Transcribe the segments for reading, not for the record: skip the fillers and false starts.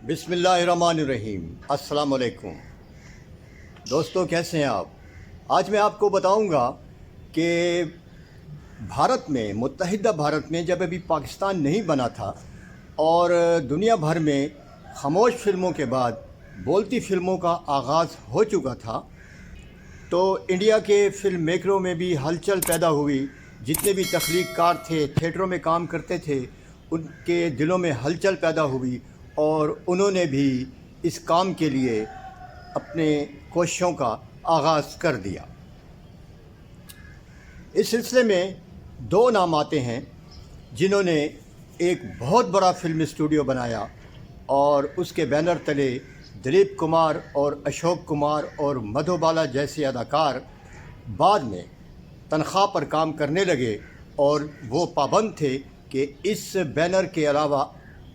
बिस्मिल्लाहिर्रहमानिर्रहीम। अस्सलाम वालेकुम दोस्तों, कैसे हैं आप। आज मैं आपको बताऊंगा कि मुत्तहिदा भारत में जब अभी पाकिस्तान नहीं बना था और दुनिया भर में खामोश फिल्मों के बाद बोलती फिल्मों का आगाज़ हो चुका था, तो इंडिया के फिल्म मेकरों में भी हलचल पैदा हुई। जितने भी तख्लीक़कार थे, थिएटरों में काम करते थे, उनके दिलों में हलचल पैदा हुई और उन्होंने भी इस काम के लिए अपने कोशिशों का आगाज़ कर दिया। इस सिलसिले में दो नाम आते हैं जिन्होंने एक बहुत बड़ा फिल्म स्टूडियो बनाया और उसके बैनर तले दिलीप कुमार और अशोक कुमार और मधुबाला जैसे अदाकार बाद में तनख्वाह पर काम करने लगे और वो पाबंद थे कि इस बैनर के अलावा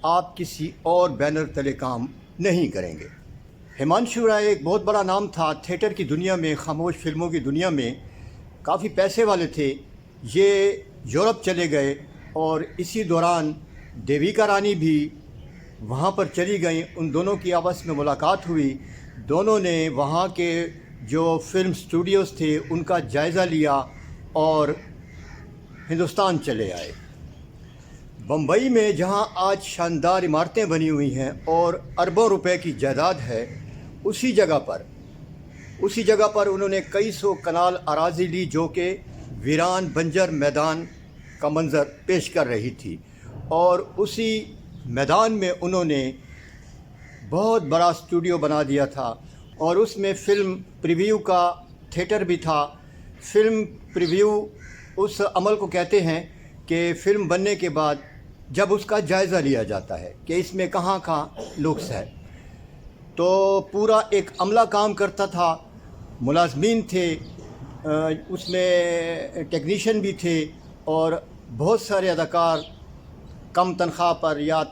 आप किसी और बैनर तले काम नहीं करेंगे। हिमांशु राय एक बहुत बड़ा नाम था थिएटर की दुनिया में, खामोश फिल्मों की दुनिया में, काफ़ी पैसे वाले थे। ये यूरोप चले गए और इसी दौरान देविका रानी भी वहाँ पर चली गई। उन दोनों की आपस में मुलाकात हुई। दोनों ने वहाँ के जो फिल्म स्टूडियोज़ थे उनका जायज़ा लिया और हिंदुस्तान चले आए। बम्बई में जहां आज शानदार इमारतें बनी हुई हैं और अरबों रुपए की जायदाद है, उसी जगह पर उन्होंने कई सौ कनाल अराज़ी ली जो कि वीरान बंजर मैदान का मंजर पेश कर रही थी। और उसी मैदान में उन्होंने बहुत बड़ा स्टूडियो बना दिया था और उसमें फ़िल्म प्रीव्यू का थिएटर भी था। फ़िल्म प्रीव्यू उस अमल को कहते हैं कि फ़िल्म बनने के बाद जब उसका जायज़ा लिया जाता है कि इसमें कहाँ नुक्स है, तो पूरा एक अमला काम करता था, मुलाज़मीन थे, उसमें टेक्नीशियन भी थे और बहुत सारे अदाकार कम तनख्वाह पर या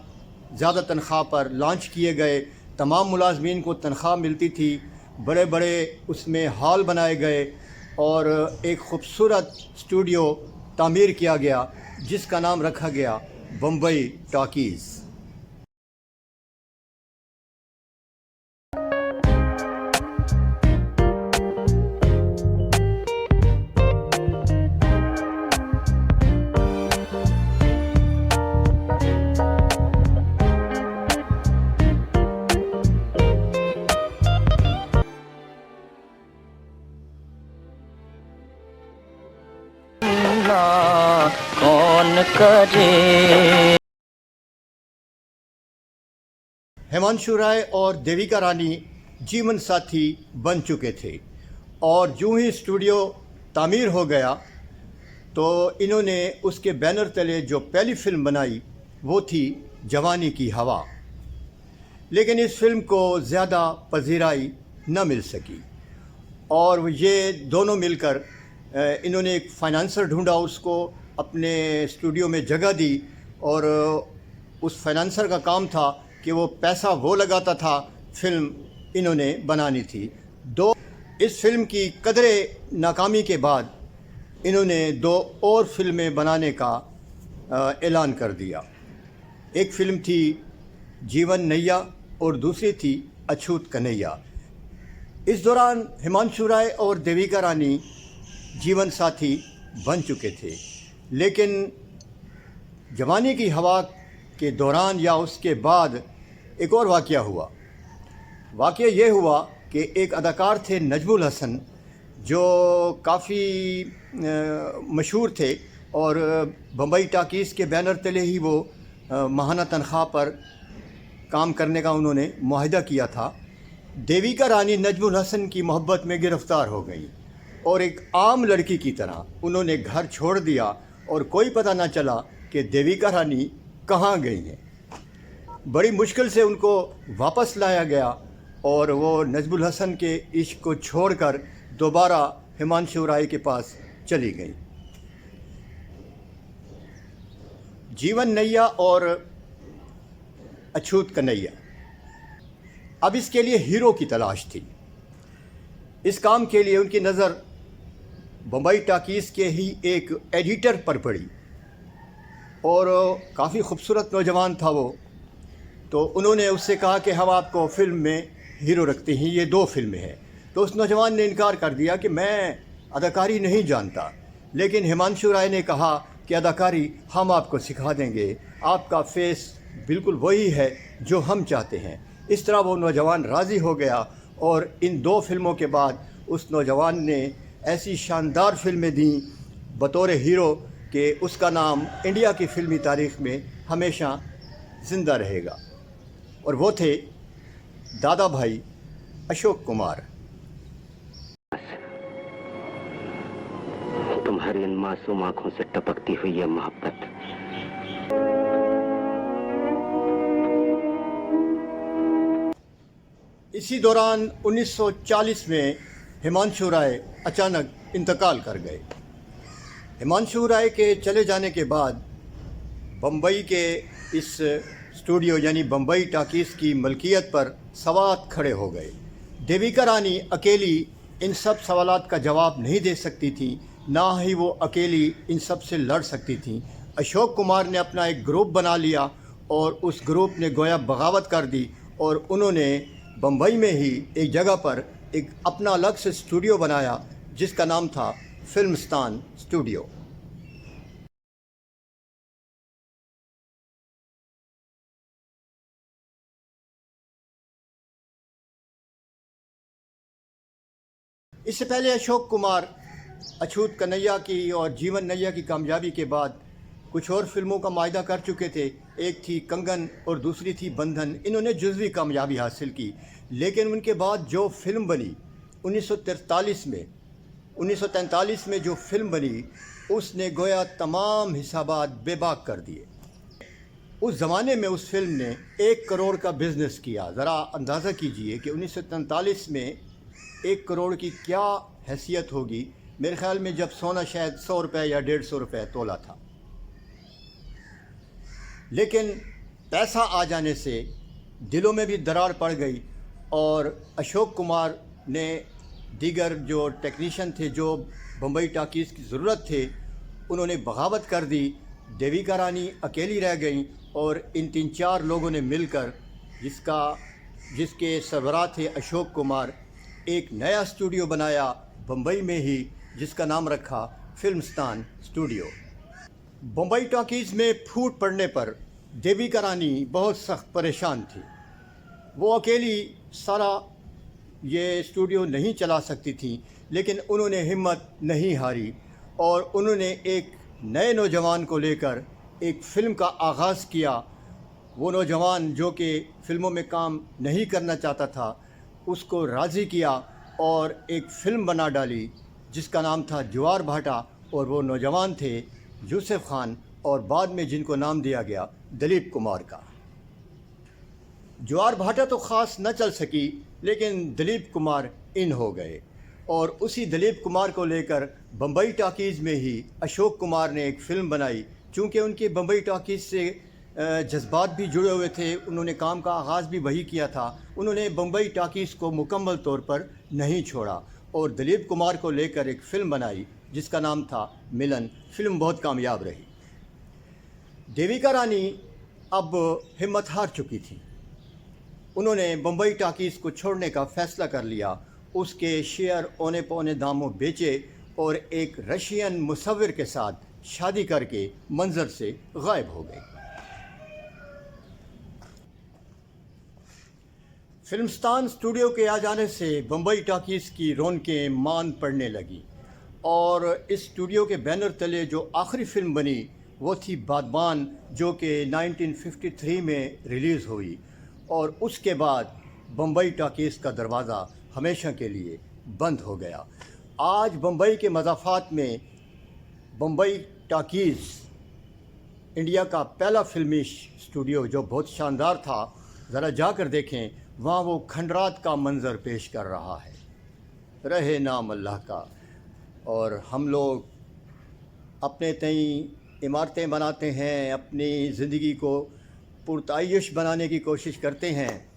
ज़्यादा तनख्वाह पर लॉन्च किए गए। तमाम मुलाज़मीन को तनख्वाह मिलती थी। बड़े बड़े उसमें हॉल बनाए गए और एक ख़ूबसूरत स्टूडियो तामीर किया गया जिसका नाम रखा गया बम्बई टॉकीज़। कौन करे। हिमांशु राय और देविका रानी जीवन साथी बन चुके थे और जो ही स्टूडियो तामीर हो गया तो इन्होंने उसके बैनर तले जो पहली फ़िल्म बनाई वो थी जवानी की हवा। लेकिन इस फिल्म को ज़्यादा पजीराई न मिल सकी और ये दोनों मिलकर इन्होंने एक फाइनेंसर ढूंढा, उसको अपने स्टूडियो में जगह दी और उस फाइनेंसर का काम था कि वो पैसा वो लगाता था, फिल्म इन्होंने बनानी थी। इस फिल्म की कदरे नाकामी के बाद इन्होंने दो और फिल्में बनाने का ऐलान कर दिया। एक फिल्म थी जीवन नैया और दूसरी थी अछूत कन्हैया। इस दौरान हिमांशु राय और देविका रानी जीवन साथी बन चुके थे, लेकिन जवानी की हवा के दौरान या उसके बाद एक और वाक़या हुआ। वाक़या ये हुआ कि एक अदाकार थे नजमुल हसन जो काफ़ी मशहूर थे और बम्बई टॉकीज़ के बैनर तले ही वो माहाना तनख्वाह पर काम करने का उन्होंने मुआहिदा किया था। देविका रानी नजमुल हसन की मोहब्बत में गिरफ़्तार हो गई और एक आम लड़की की तरह उन्होंने घर छोड़ दिया और कोई पता ना चला कि देविका रानी कहाँ गई हैं। बड़ी मुश्किल से उनको वापस लाया गया और वो नजमुल हसन के इश्क को छोड़कर दोबारा हिमांशु राय के पास चली गई। जीवन नैया और अछूत कन्हैया। अब इसके लिए हीरो की तलाश थी। इस काम के लिए उनकी नज़र बम्बई टॉकीज़ के ही एक एडिटर पर पड़ी और काफ़ी खूबसूरत नौजवान था वो। तो उन्होंने उससे कहा कि हम आपको फ़िल्म में हीरो रखते हैं, ये 2 फिल्में हैं। तो उस नौजवान ने इनकार कर दिया कि मैं अदाकारी नहीं जानता, लेकिन हिमांशु राय ने कहा कि अदाकारी हम आपको सिखा देंगे, आपका फेस बिल्कुल वही है जो हम चाहते हैं। इस तरह वो नौजवान राज़ी हो गया और इन 2 फिल्मों के बाद उस नौजवान ने ऐसी शानदार फिल्में दी बतौर हीरो कि उसका नाम इंडिया की फ़िल्मी तारीख़ में हमेशा ज़िंदा रहेगा, और वो थे दादा भाई अशोक कुमार। तुम्हारी इन मासूम आंखों से टपकती हुई ये मोहब्बत इसी दौरान 1940 में हिमांशु राय अचानक इंतकाल कर गए। हिमांशु राय के चले जाने के बाद बम्बई के इस स्टूडियो यानी बम्बई टाकीज़ की मलकियत पर सवाल खड़े हो गए। देविका रानी अकेली इन सब सवालात का जवाब नहीं दे सकती थी, ना ही वो अकेली इन सब से लड़ सकती थी। अशोक कुमार ने अपना एक ग्रुप बना लिया और उस ग्रुप ने गोया बगावत कर दी और उन्होंने बम्बई में ही एक जगह पर एक अपना अलग से स्टूडियो बनाया जिसका नाम था फिल्मिस्तान स्टूडियो। इससे पहले अशोक कुमार अछूत कन्हैया की और जीवन नैया की कामयाबी के बाद कुछ और फिल्मों का मायदा कर चुके थे। एक थी कंगन और दूसरी थी बंधन। इन्होंने जुज़वी कामयाबी हासिल की, लेकिन उनके बाद जो फिल्म बनी 1943 में जो फिल्म बनी उसने गोया तमाम हिसाबात बेबाक कर दिए। उस ज़माने में उस फिल्म ने 1 करोड़ का बिज़नेस किया। ज़रा अंदाज़ा कीजिए कि 1943 में 1 करोड़ की क्या हैसियत होगी। मेरे ख़्याल में जब सोना शायद 100 रुपये या 150 रुपये तोला था। लेकिन पैसा आ जाने से दिलों में भी दरार पड़ गई और अशोक कुमार ने दीगर जो टेक्नीशियन थे जो बम्बई टाकीज़ की ज़रूरत थे उन्होंने बगावत कर दी। देविका रानी अकेली रह गई और इन 3-4 लोगों ने मिलकर जिसके सरबराह थे अशोक कुमार, एक नया स्टूडियो बनाया बम्बई में ही जिसका नाम रखा फिल्मिस्तान स्टूडियो। बम्बई टॉकीज़ में फूट पड़ने पर देविका रानी बहुत सख्त परेशान थी। वो अकेली सारा ये स्टूडियो नहीं चला सकती थी, लेकिन उन्होंने हिम्मत नहीं हारी और उन्होंने एक नए नौजवान को लेकर एक फ़िल्म का आगाज़ किया। वो नौजवान जो कि फ़िल्मों में काम नहीं करना चाहता था उसको राज़ी किया और एक फ़िल्म बना डाली जिसका नाम था ज्वार भाटा, और वो नौजवान थे यूसुफ खान और बाद में जिनको नाम दिया गया दिलीप कुमार का। ज्वार भाटा तो ख़ास न चल सकी, लेकिन दिलीप कुमार इन हो गए और उसी दिलीप कुमार को लेकर बम्बई टॉकीज़ में ही अशोक कुमार ने एक फ़िल्म बनाई। चूँकि उनके बम्बई टॉकीज़ से जज्बात भी जुड़े हुए थे, उन्होंने काम का आगाज़ भी वही किया था। उन्होंने बम्बई टॉकीज़ को मुकम्मल तौर पर नहीं छोड़ा और दिलीप कुमार को लेकर एक फ़िल्म बनाई जिसका नाम था मिलन। फ़िल्म बहुत कामयाब रही। देविका रानी अब हिम्मत हार चुकी थी। उन्होंने बम्बई टॉकीज़ को छोड़ने का फ़ैसला कर लिया। उसके शेयर औने पौने दामों बेचे और एक रशियन मुसव्विर के साथ शादी करके मंजर से गायब हो गई। फिल्मिस्तान स्टूडियो के आ जाने से बम्बई टॉकीज़ की रौनकें मान पड़ने लगी और इस स्टूडियो के बैनर तले जो आखिरी फ़िल्म बनी वो थी बादबान, जो कि 1953 में रिलीज़ हुई और उसके बाद बम्बई टॉकीज़ का दरवाज़ा हमेशा के लिए बंद हो गया। आज बम्बई के मज़ाफ़ात में बम्बई टॉकीज़ इंडिया का पहला फिल्मी स्टूडियो जो बहुत शानदार था, ज़रा जाकर देखें, वहाँ वो खंडरात का मंज़र पेश कर रहा है। रहे नाम अल्लाह का। और हम लोग अपने तई इमारतें बनाते हैं, अपनी ज़िंदगी को पुरतायुश बनाने की कोशिश करते हैं,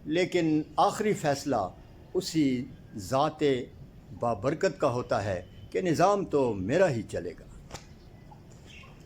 लेकिन आखिरी फ़ैसला उसी ज़ाते बाबरकत का होता है कि निज़ाम तो मेरा ही चलेगा।